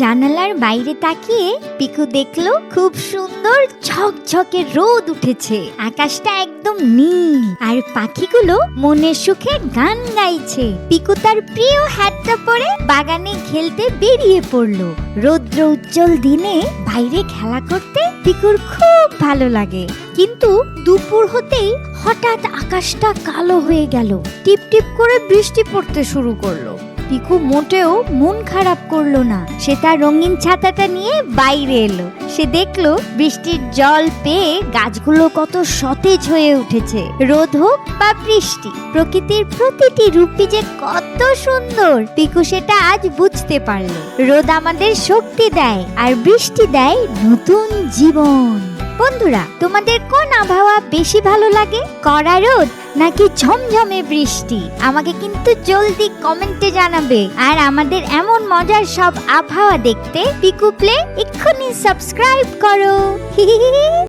জানালার বাইরে তাকিয়ে পিকু দেখলো খুব সুন্দর ঝকঝকে রোদ উঠেছে, আকাশটা একদম নীল আর পাখিগুলো মনের সুখে গান গাইছে। পিকু তার প্রিয় হ্যাটটা পরে বাগানে খেলতে বেরিয়ে পড়লো। রৌদ্র উজ্জ্বল দিনে বাইরে খেলা করতে পিকুর খুব ভালো লাগে, কিন্তু দুপুর হতেই হঠাৎ আকাশটা কালো হয়ে গেল, টিপ টিপ করে বৃষ্টি পড়তে শুরু করলো। পিকু মোটেও মন খারাপ করলো না, সে তার রঙিন ছাতাটা নিয়ে বাইরে এলো। সে দেখলো বৃষ্টির জল পেয়ে গাছগুলো কত সতেজ হয়ে উঠেছে। রোদ হোক বা বৃষ্টি, প্রকৃতির প্রতিটি রূপই যে কত সুন্দর পিকু সেটা আজ বুঝতে পারলো। রোদ আমাদের শক্তি দেয় আর বৃষ্টি দেয় নতুন জীবন। বন্ধুরা, তোমাদের কোন আবহাওয়া বেশি ভালো লাগে, কড়া রোদ নাকি ঝমঝমে বৃষ্টি? আমাকে কিন্তু জলদি কমেন্টে জানাবে। আর আমাদের এমন মজার সব আবহাওয়া দেখতে পিকু প্লে এক্ষুনি সাবস্ক্রাইব করো।